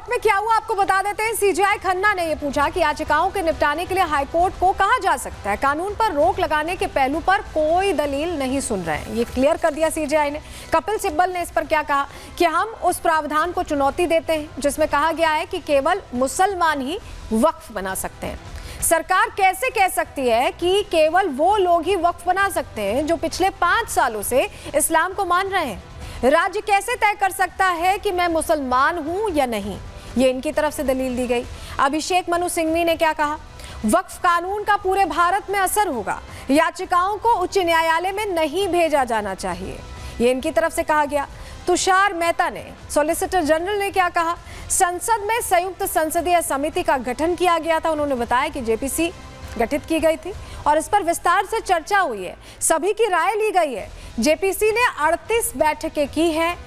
Court में क्या हुआ आपको बता देते हैं। सीजेआई खन्ना ने यह पूछा कि याचिकाओं के निपटाने के लिए हाईकोर्ट को कहा जा सकता है। कानून पर रोक लगाने के पहलू पर कोई दलील नहीं सुन रहे हैं, ये क्लियर कर दिया सीजेआई ने। कपिल सिब्बल ने इस पर क्या कहा कि हम उस प्रावधान को चुनौती देते हैं जिसमें कहा गया है कि केवल मुसलमान ही वक्फ बना सकते हैं। सरकार कैसे कह सकती है कि केवल वो लोग ही वक्फ बना सकते हैं जो पिछले 5 सालों से इस्लाम को मान रहे हैं? राज्य कैसे तय कर सकता है कि मैं मुसलमान हूं या नहीं? ये इनकी तरफ से दलील दी गई। अभिषेक मनु सिंघवी ने क्या कहा? वक्फ कानून का पूरे भारत में असर होगा, याचिकाओं को उच्च न्यायालय में नहीं भेजा जाना चाहिए, ये इनकी तरफ से कहा गया। तुषार मेहता ने, सॉलिसिटर जनरल ने क्या कहा? संसद में संयुक्त संसदीय समिति का गठन किया गया था। उन्होंने बताया कि जेपीसी गठित की गई थी और इस पर विस्तार से चर्चा हुई है, सभी की राय ली गई है। जेपीसी ने 38 बैठकें की हैं,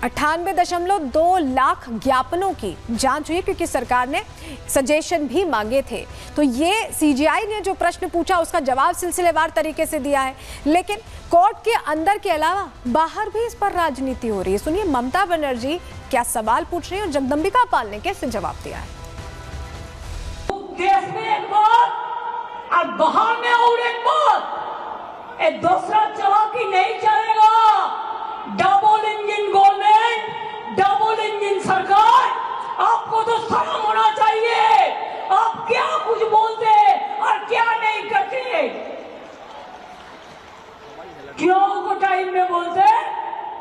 98.2 लाख ज्ञापनों की जांच हुई क्योंकि सरकार ने सजेशन भी मांगे थे। तो ये सीजेआई ने जो प्रश्न पूछा उसका जवाब सिलसिलेवार तरीके से दिया है, लेकिन कोर्ट के अंदर के अलावा बाहर भी इस पर राजनीति हो रही है। सुनिए ममता बनर्जी क्या सवाल पूछ रही है और जगदम्बिका पाल ने कैसे जवाब दिया है। देश में एक बात और बाहर में और एक बात, एक दूसरा चलाकी नहीं चलेगा। Double engine government, double engine सरकार, आपको तो शर्म होना चाहिए। आप क्या कुछ बोलते और क्या नहीं करते, क्यों को टाइम में बोलते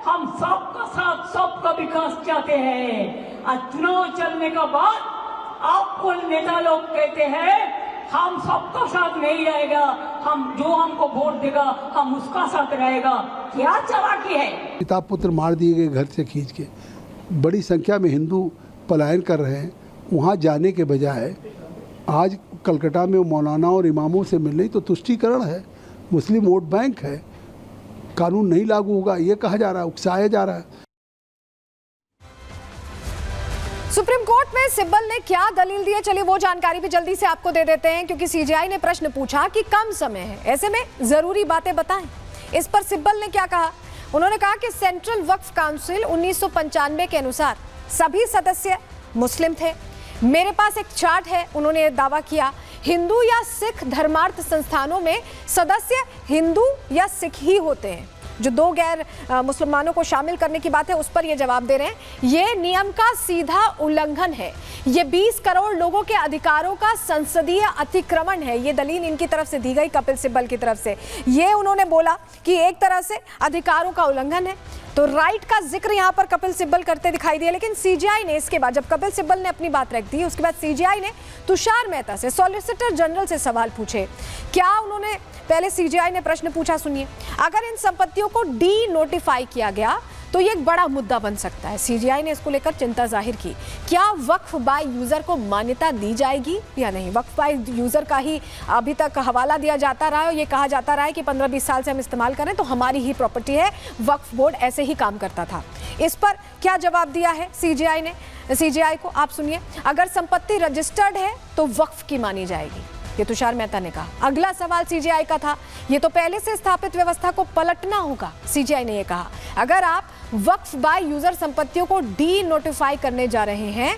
हम सबका साथ सबका विकास चाहते हैं, और चुनाव चलने का बाद आपको नेता लोग कहते हैं हम सबका साथ नहीं रहेगा, हम जो हमको वोट देगा हम उसका साथ रहेगा। क्या चालाकी है? पिता पुत्र मार दिए गए घर से खींच के, बड़ी संख्या में हिंदू पलायन कर रहे हैं। वहाँ जाने के बजाय आज कलकत्ता में मौलाना और इमामों से मिल रही तो तुष्टीकरण है, मुस्लिम वोट बैंक है, कानून नहीं लागू होगा ये कहा जा रहा है, उकसाया जा रहा है। सुप्रीम कोर्ट में सिब्बल ने क्या दलील दी है, चलिए वो जानकारी भी जल्दी से आपको दे देते हैं क्योंकि सीजेआई ने प्रश्न पूछा कि कम समय है, ऐसे में जरूरी बातें बताएं। इस पर सिब्बल ने क्या कहा? उन्होंने कहा कि सेंट्रल वक्फ काउंसिल 1995 के अनुसार सभी सदस्य मुस्लिम थे। मेरे पास एक चार्ट है, उन्होंने दावा किया हिंदू या सिख धर्मार्थ संस्थानों में सदस्य हिंदू या सिख ही होते हैं। जो 2 गैर मुसलमानों को शामिल करने की बात है उस पर ये जवाब दे रहे हैं, ये नियम का सीधा उल्लंघन है, ये 20 करोड़ लोगों के अधिकारों का संसदीय अतिक्रमण है। ये दलील इनकी तरफ से दी गई, कपिल सिब्बल की तरफ से। ये उन्होंने बोला कि एक तरह से अधिकारों का उल्लंघन है, तो राइट का जिक्र यहाँ पर कपिल सिब्बल करते दिखाई दिए। लेकिन सीजेआई ने इसके बाद, जब कपिल सिब्बल ने अपनी बात रख दी, उसके बाद सीजेआई ने तुषार मेहता से, सॉलिसिटर जनरल से सवाल पूछे। क्या उन्होंने पहले सीजेआई ने प्रश्न पूछा, सुनिए, अगर इन संपत्तियों को डी नोटिफाई किया गया तो ये एक बड़ा मुद्दा बन सकता है। सीजेआई ने इसको लेकर चिंता जाहिर की। क्या वक्फ बाय यूजर को मान्यता दी जाएगी या नहीं? वक्फ बाय यूजर का ही अभी तक हवाला दिया जाता रहा है और ये कहा जाता रहा है कि 15-20 साल से हम इस्तेमाल करें तो हमारी ही प्रॉपर्टी है, वक्फ बोर्ड ऐसे ही काम करता था। इस पर क्या जवाब दिया है सीजेआई ने? सीजेआई को आप सुनिए, अगर संपत्ति रजिस्टर्ड है तो वक्फ की मानी जाएगी, ये तुषार मेहता ने कहा। अगला सवाल सीजेआई का था, ये तो पहले से स्थापित व्यवस्था को पलटना होगा। सीजेआई ने ये कहा, अगर आप वक्फ बाय यूजर संपत्तियों को डी नोटिफाई करने जा रहे हैं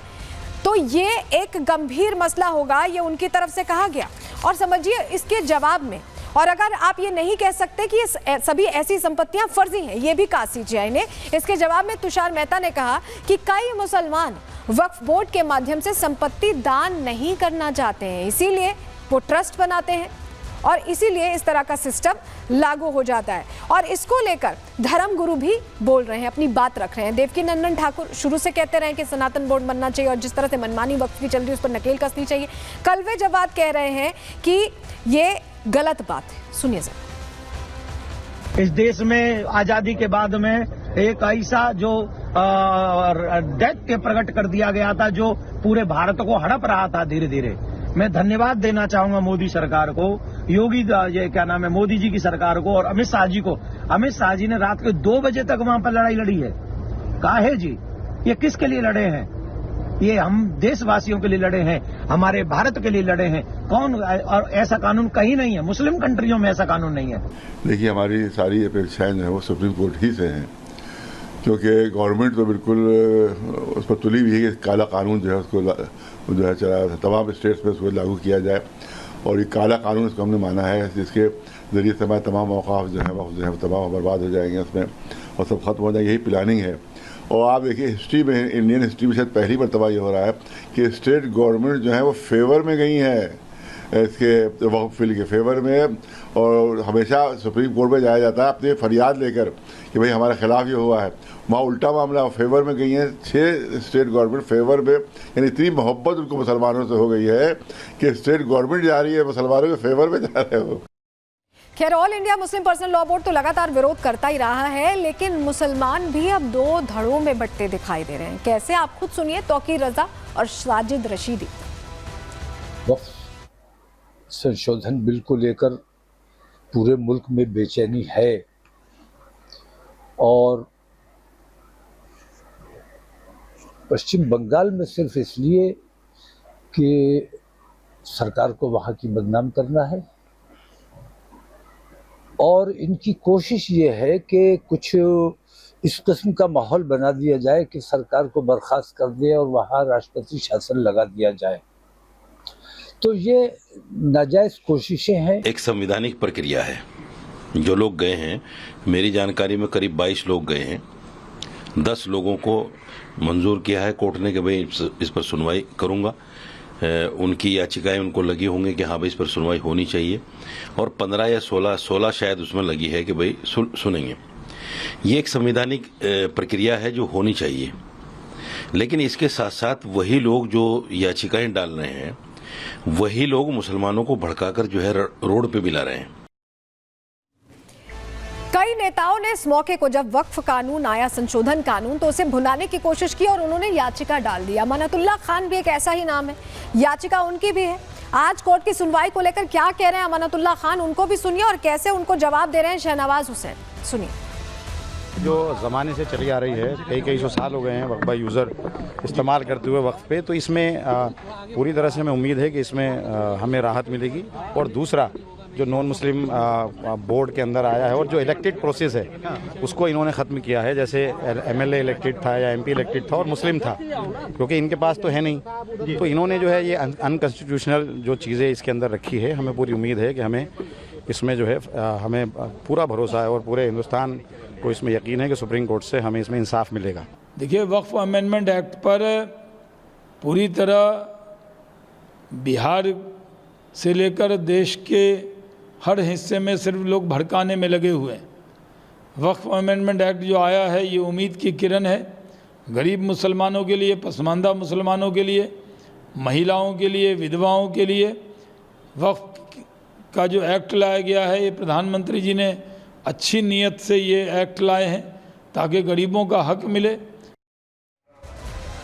तो ये एक गंभीर मसला होगा, ये उनकी तरफ से कहा गया। और समझिए इसके जवाब में, और अगर आप ये नहीं कह सकते कि सभी ऐसी संपत्तियां फर्जी हैं, ये भी कहा सीजेआई ने। इसके जवाब में तुषार मेहता ने कहा कि कई मुसलमान वक्फ बोर्ड के माध्यम से संपत्ति दान नहीं करना चाहते हैं, इसीलिए वो ट्रस्ट बनाते हैं और इसीलिए इस तरह का सिस्टम लागू हो जाता है। और इसको लेकर धर्मगुरु भी बोल रहे हैं, अपनी बात रख रहे हैं। देवकीनंदन ठाकुर शुरू से कहते रहे कि सनातन बोर्ड बनना चाहिए और जिस तरह से मनमानी वक्फ की चल रही है उस पर नकेल कसनी चाहिए। कलवे जवाद कह रहे हैं कि ये गलत बात है, सुनिए जरा। इस देश में आजादी के बाद में एक ऐसा जो डेथ के प्रकट कर दिया गया था जो पूरे भारत को हड़प रहा था धीरे धीरे। मैं धन्यवाद देना चाहूंगा मोदी सरकार को, योगी ये क्या नाम है, मोदी जी की सरकार को और अमित शाह जी को। अमित शाह जी ने रात के 2 बजे तक वहां पर लड़ाई लड़ी है। काहे जी? ये किसके लिए लड़े हैं? ये हम देशवासियों के लिए लड़े हैं, हमारे भारत के लिए लड़े हैं। कौन? और ऐसा कानून कहीं नहीं है, मुस्लिम कंट्रियों में ऐसा कानून नहीं है। देखिए, हमारी सारी अपेक्षाएं जो है वो सुप्रीम कोर्ट ही से हैं। क्योंकि गवर्नमेंट तो बिल्कुल उस पर तुली हुई है कि काला कानून जो है उसको जो है चला तमाम स्टेट्स में उसको लागू किया जाए, और ये काला कानून इसको हमने माना है जिसके ज़रिए से हमारे तमाम औकाफ जो है तमाम बर्बाद हो जाएंगे उसमें और सब खत्म हो जाएंगे। यही प्लानिंग है। और आप देखिए हिस्ट्री में, इंडियन हिस्ट्री में शायद पहली मरतबा ये हो रहा है कि स्टेट गवर्नमेंट जो है वो फेवर में गई है इसके वक्फ बिल के फेवर में, और हमेशा सुप्रीम कोर्ट में जाया जाता है अपनी फरियाद लेकर कि भाई हमारे खिलाफ ये हुआ है। वहाँ उल्टा मामला फेवर में गई है 6 स्टेट गवर्नमेंट फेवर में, यानी इतनी मोहब्बत उनको मुसलमानों से हो गई है कि स्टेट गवर्नमेंट जा रही है मुसलमानों के फेवर में जा रहे हो। खैर, all India Muslim personal law board तो लगातार विरोध करता ही रहा है, लेकिन मुसलमान भी अब 2 धड़ों में बंटते दिखाई दे रहे हैं। कैसे, आप खुद सुनिए तौकीर रजा और साजिद रशीदी। वक्फ संशोधन बिल को लेकर पूरे मुल्क में बेचैनी है, और पश्चिम बंगाल में सिर्फ इसलिए कि सरकार को वहाँ की बदनाम करना है, और इनकी कोशिश ये है कि कुछ इस किस्म का माहौल बना दिया जाए कि सरकार को बर्खास्त कर दिया और वहाँ राष्ट्रपति शासन लगा दिया जाए। तो ये नाजायज कोशिशें हैं। एक संवैधानिक प्रक्रिया है। जो लोग गए हैं, मेरी जानकारी में करीब 22 लोग गए हैं। 10 लोगों को मंजूर किया है कोर्ट ने कि भाई इस पर सुनवाई करूंगा। उनकी याचिकाएं उनको लगी होंगी कि हाँ भाई इस पर सुनवाई होनी चाहिए, और 15 या 16 शायद उसमें लगी है कि भाई सुनेंगे। ये एक संवैधानिक प्रक्रिया है जो होनी चाहिए, लेकिन इसके साथ साथ वही लोग जो याचिकाएं डाल रहे हैं, वही लोग मुसलमानों को भड़काकर जो है रोड पे भी ला रहे हैं। कई नेताओं ने इस मौके को, जब वक्फ कानून आया, संशोधन कानून, तो उसे भुनाने की कोशिश की और उन्होंने याचिका डाल दी। अमानतुल्लाह खान भी एक ऐसा ही नाम है, याचिका उनकी भी है। आज कोर्ट की सुनवाई को लेकर क्या कह रहे हैं अमानतुल्लाह खान, उनको भी सुनिए, और कैसे उनको जवाब दे रहे हैं शहनवाज हुसैन, सुनिए। जो ज़माने से चली आ रही है, कई सौ साल हो गए हैं वक्फ यूज़र इस्तेमाल करते हुए वक्फ पे, तो इसमें पूरी तरह से हमें उम्मीद है कि इसमें हमें राहत मिलेगी। और दूसरा, जो नॉन मुस्लिम बोर्ड के अंदर आया है और जो इलेक्टेड प्रोसेस है उसको इन्होंने ख़त्म किया है। जैसे MLA इलेक्टेड था या MP इलेक्टेड था और मुस्लिम था, क्योंकि इनके पास तो है नहीं, तो इन्होंने जो है ये अनकॉन्स्टिट्यूशनल जो चीज़ें इसके अंदर रखी है। हमें पूरी उम्मीद है कि हमें इसमें जो है हमें पूरा भरोसा है और पूरे हिंदुस्तान को इसमें यकीन है कि सुप्रीम कोर्ट से हमें इसमें इंसाफ मिलेगा। देखिए, वक्फ अमेंडमेंट एक्ट पर पूरी तरह बिहार से लेकर देश के हर हिस्से में सिर्फ लोग भड़काने में लगे हुए हैं। वक्फ अमेंडमेंट एक्ट जो आया है ये उम्मीद की किरण है, गरीब मुसलमानों के लिए, पसमानदा मुसलमानों के लिए, महिलाओं के लिए, विधवाओं के लिए। वक्फ का जो एक्ट लाया गया है, ये प्रधानमंत्री जी ने अच्छी नीयत से ये एक्ट लाए हैं ताकि गरीबों का हक मिले,